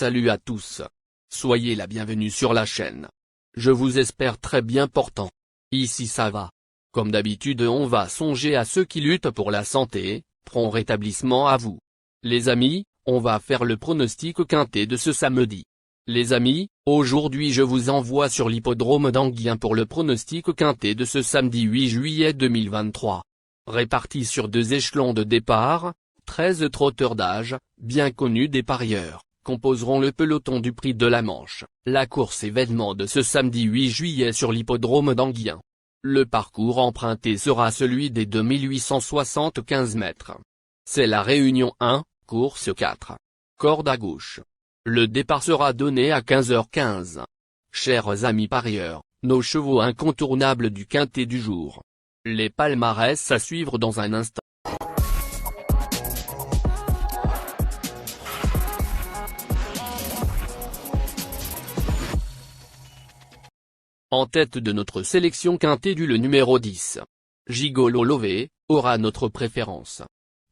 Salut à tous. Soyez la bienvenue sur la chaîne. Je vous espère très bien portant. Ici ça va. Comme d'habitude on va songer à ceux qui luttent pour la santé, prompt rétablissement à vous. Les amis, on va faire le pronostic quintet de ce samedi. Les amis, aujourd'hui je vous envoie sur l'hippodrome d'Anguien pour le pronostic quintet de ce samedi 8 juillet 2023. Répartis sur 2 échelons de départ, 13 trotteurs d'âge, bien connus des parieurs, composeront le peloton du Prix de la Manche, la course événement de ce samedi 8 juillet sur l'hippodrome d'Anguien. Le parcours emprunté sera celui des 2875 mètres. C'est la Réunion 1, course 4. Corde à gauche. Le départ sera donné à 15h15. Chers amis parieurs, nos chevaux incontournables du quintet du jour. Les palmarès à suivre dans un instant. En tête de notre sélection quintet du le numéro 10. Gigolo Lové, aura notre préférence.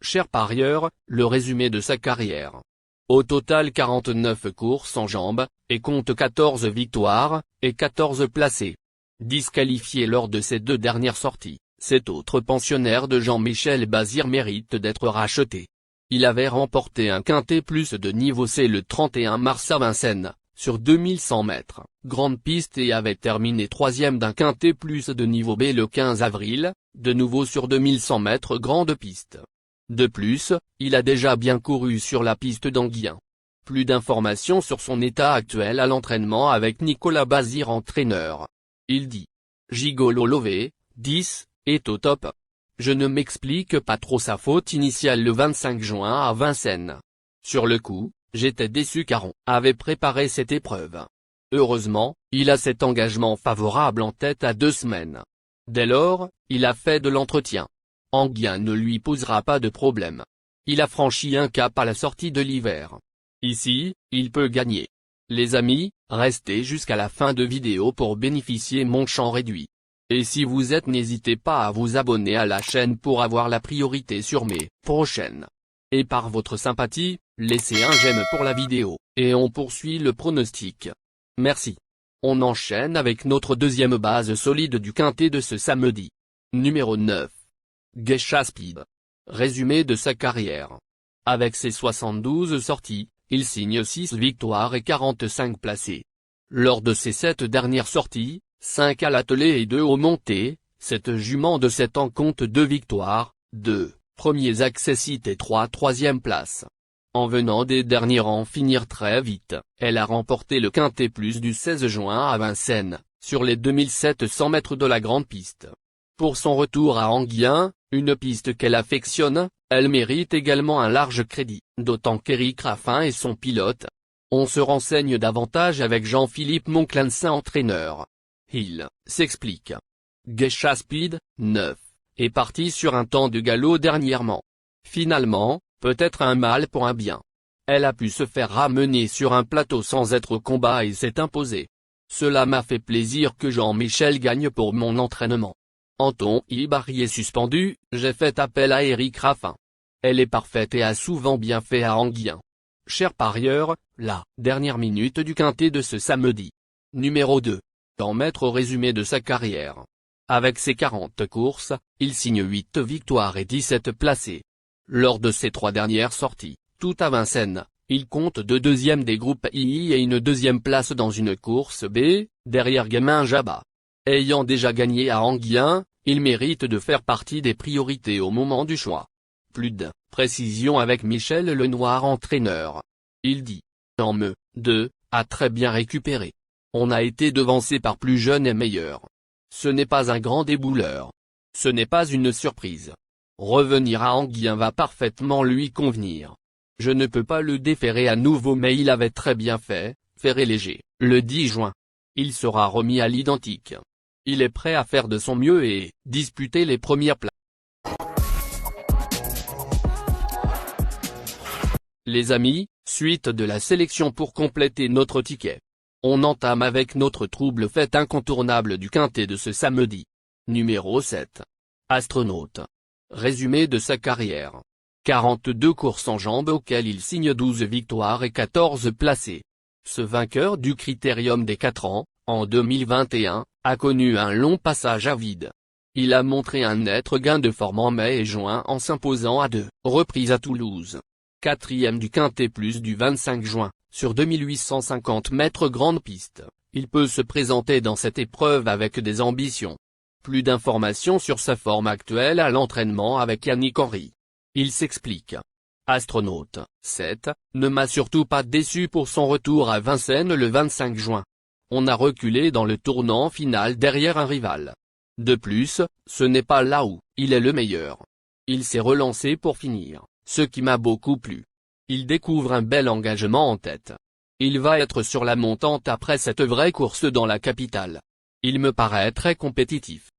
Chers parieurs, le résumé de sa carrière. Au total 49 courses en jambes, et compte 14 victoires, et 14 placés. Disqualifié lors de ses 2 dernières sorties, cet autre pensionnaire de Jean-Michel Bazir mérite d'être racheté. Il avait remporté un quintet plus de niveau C le 31 mars à Vincennes, sur 2100 mètres, grande piste et avait terminé 3e d'un quintet plus de niveau B le 15 avril, de nouveau sur 2100 mètres grande piste. De plus, il a déjà bien couru sur la piste d'Anguien. Plus d'informations sur son état actuel à l'entraînement avec Nicolas Bazir entraîneur. Il dit. Gigolo Lové, 10, est au top. Je ne m'explique pas trop sa faute initiale le 25 juin à Vincennes. Sur le coup, j'étais déçu car on avait préparé cette épreuve. Heureusement, il a cet engagement favorable en tête à 2 semaines. Dès lors, il a fait de l'entretien. Anguien ne lui posera pas de problème. Il a franchi un cap à la sortie de l'hiver. Ici, il peut gagner. Les amis, restez jusqu'à la fin de vidéo pour bénéficier mon champ réduit. Et si vous êtes, n'hésitez pas à vous abonner à la chaîne pour avoir la priorité sur mes prochaines. Et par votre sympathie, laissez un j'aime pour la vidéo, et on poursuit le pronostic. Merci. On enchaîne avec notre deuxième base solide du quintet de ce samedi. Numéro 9. Geisha Speed. Résumé de sa carrière. Avec ses 72 sorties, il signe 6 victoires et 45 placés. Lors de ses 7 dernières sorties, 5 à l'attelé et 2 au monté, cette jument de 7 ans compte 2 victoires, 2 premiers accessites et 3 troisième places. En venant des derniers rangs finir très vite, elle a remporté le quintet plus du 16 juin à Vincennes, sur les 2700 mètres de la grande piste. Pour son retour à Anguien, une piste qu'elle affectionne, elle mérite également un large crédit, d'autant qu'Éric Raffin est son pilote. On se renseigne davantage avec Jean-Philippe Monclancin entraîneur. Il s'explique. Geisha Speed, 9, est parti sur un temps de galop dernièrement. Finalement, peut-être un mal pour un bien. Elle a pu se faire ramener sur un plateau sans être au combat et s'est imposée. Cela m'a fait plaisir que Jean-Michel gagne pour mon entraînement. Anton Ibarri est suspendu, j'ai fait appel à Éric Raffin. Elle est parfaite et a souvent bien fait à Anguien. Chers parieurs, la dernière minute du quintet de ce samedi. Numéro 2. En mettre au résumé de sa carrière. Avec ses 40 courses, il signe 8 victoires et 17 placés. Lors de ses 3 dernières sorties, tout à Vincennes, il compte 2 deuxièmes des groupes II et une 2e place dans une course B, derrière Gamin Jabba. Ayant déjà gagné à Anguien, il mérite de faire partie des priorités au moment du choix. Plus de précision avec Michel Lenoir entraîneur. Il dit. En me, 2, a très bien récupéré. On a été devancé par plus jeune et meilleur. Ce n'est pas un grand débouleur. Ce n'est pas une surprise. Revenir à Anguien va parfaitement lui convenir. Je ne peux pas le déférer à nouveau mais il avait très bien fait, ferré léger, le 10 juin. Il sera remis à l'identique. Il est prêt à faire de son mieux et disputer les premières places. Les amis, suite de la sélection pour compléter notre ticket. On entame avec notre trouble fête incontournable du quintet de ce samedi. Numéro 7. Astronaute. Résumé de sa carrière. 42 courses en jambes auxquelles il signe 12 victoires et 14 placés. Ce vainqueur du Critérium des 4 ans, en 2021, a connu un long passage à vide. Il a montré un net regain de forme en mai et juin en s'imposant à 2 reprises à Toulouse. 4e du Quintet Plus du 25 juin, sur 2850 mètres grande piste, il peut se présenter dans cette épreuve avec des ambitions. Plus d'informations sur sa forme actuelle à l'entraînement avec Yannick Henry. Il s'explique. Astronaute, 7, ne m'a surtout pas déçu pour son retour à Vincennes le 25 juin. On a reculé dans le tournant final derrière un rival. De plus, ce n'est pas là où il est le meilleur. Il s'est relancé pour finir, ce qui m'a beaucoup plu. Il découvre un bel engagement en tête. Il va être sur la montante après cette vraie course dans la capitale. Il me paraît très compétitif.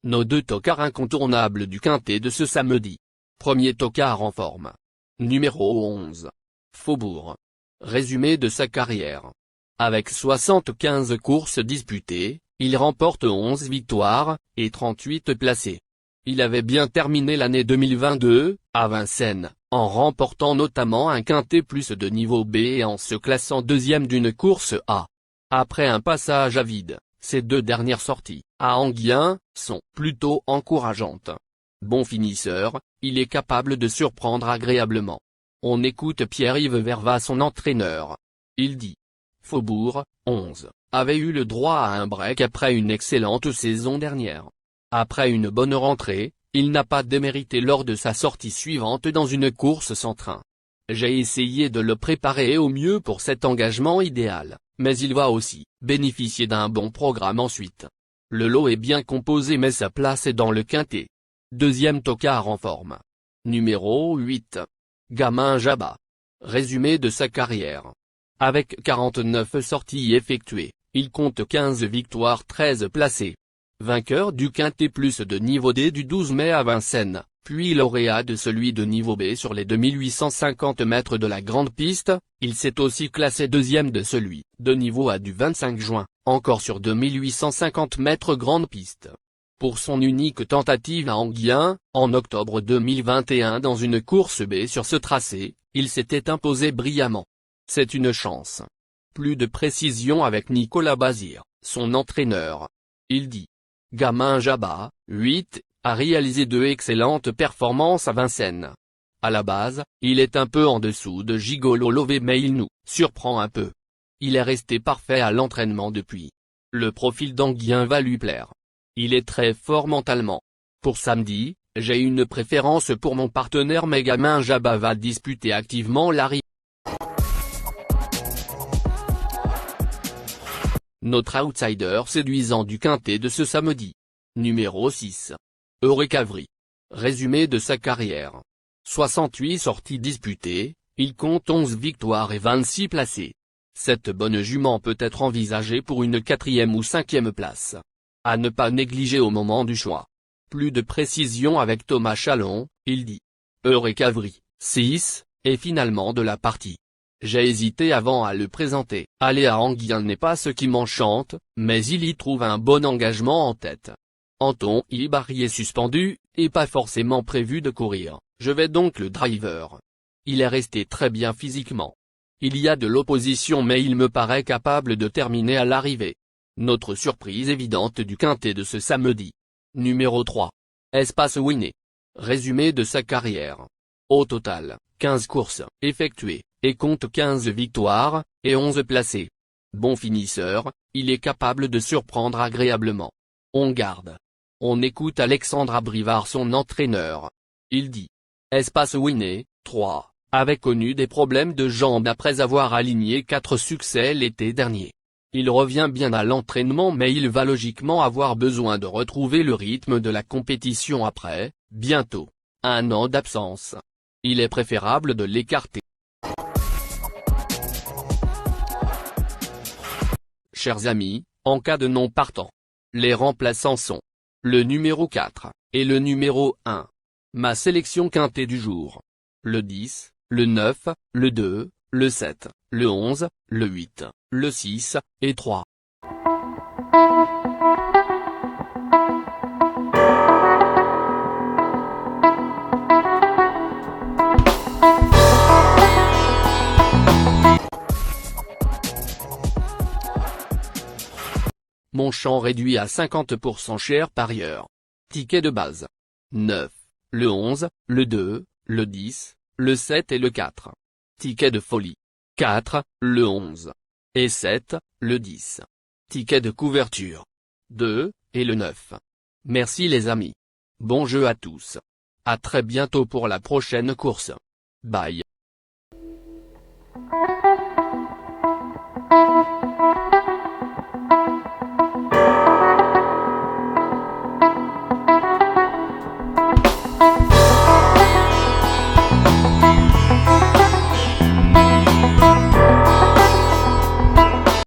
Nos 2 tocards incontournables du Quintet de ce samedi. Premier tocard en forme. Numéro 11. Faubourg. Résumé de sa carrière. Avec 75 courses disputées, il remporte 11 victoires, et 38 placés. Il avait bien terminé l'année 2022, à Vincennes, en remportant notamment un Quintet Plus de niveau B et en se classant 2e d'une course A. Après un passage à vide, ces 2 dernières sorties, à Anguien, sont plutôt encourageantes. Bon finisseur, il est capable de surprendre agréablement. On écoute Pierre-Yves Vervat, son entraîneur. Il dit. Faubourg, 11, avait eu le droit à un break après une excellente saison dernière. Après une bonne rentrée, il n'a pas démérité lors de sa sortie suivante dans une course sans train. J'ai essayé de le préparer au mieux pour cet engagement idéal, mais il va aussi bénéficier d'un bon programme ensuite. Le lot est bien composé mais sa place est dans le Quintet. 2e tocard en forme. Numéro 8. Gamin Jabba. Résumé de sa carrière. Avec 49 sorties effectuées, il compte 15 victoires 13 placés. Vainqueur du Quintet Plus de niveau D du 12 mai à Vincennes, puis lauréat de celui de niveau B sur les 2850 mètres de la grande piste, il s'est aussi classé 2e de celui de niveau A du 25 juin, encore sur 2850 mètres grande piste. Pour son unique tentative à Anguien, en octobre 2021 dans une course B sur ce tracé, il s'était imposé brillamment. C'est une chance. Plus de précision avec Nicolas Bazir, son entraîneur. Il dit. Gamin Jabba, 8, a réalisé 2 excellentes performances à Vincennes. À la base, il est un peu en dessous de Gigolo Lové mais il nous surprend un peu. Il est resté parfait à l'entraînement depuis. Le profil d'Anguien va lui plaire. Il est très fort mentalement. Pour samedi, j'ai une préférence pour mon partenaire mais Gamin Jabba va disputer activement l'arrivée. Notre outsider séduisant du Quintet de ce samedi. Numéro 6. Eureka Vry. Résumé de sa carrière. 68 sorties disputées, il compte 11 victoires et 26 placés. Cette bonne jument peut être envisagée pour une 4e ou 5e place. À ne pas négliger au moment du choix. Plus de précision avec Thomas Chalon, il dit. Eureka Vry, 6, est finalement de la partie. J'ai hésité avant à le présenter. Aller à Anguien n'est pas ce qui m'enchante, mais il y trouve un bon engagement en tête. Anton Ibari est suspendu, et pas forcément prévu de courir, je vais donc le driver. Il est resté très bien physiquement. Il y a de l'opposition mais il me paraît capable de terminer à l'arrivée. Notre surprise évidente du Quintet de ce samedi. Numéro 3. Espace Winné. Résumé de sa carrière. Au total, 15 courses effectuées, et compte 15 victoires, et 11 placés. Bon finisseur, il est capable de surprendre agréablement. On garde. On écoute Alexandre Abrivard, son entraîneur. Il dit. Espace Winné, 3, avait connu des problèmes de jambes après avoir aligné 4 succès l'été dernier. Il revient bien à l'entraînement mais il va logiquement avoir besoin de retrouver le rythme de la compétition après, bientôt, 1 an d'absence. Il est préférable de l'écarter. Chers amis, en cas de non partant, les remplaçants sont le numéro 4, et le numéro 1. Ma sélection Quintet du jour. Le 10, le 9, le 2, le 7, le 11, le 8, le 6, et 3. Mon champ réduit à 50% cher parieur. Ticket de base. 9. Le 11, le 2, le 10, le 7 et le 4. Ticket de folie. 4, le 11. Et 7, le 10. Ticket de couverture. 2, et le 9. Merci les amis. Bon jeu à tous. À très bientôt pour la prochaine course. Bye.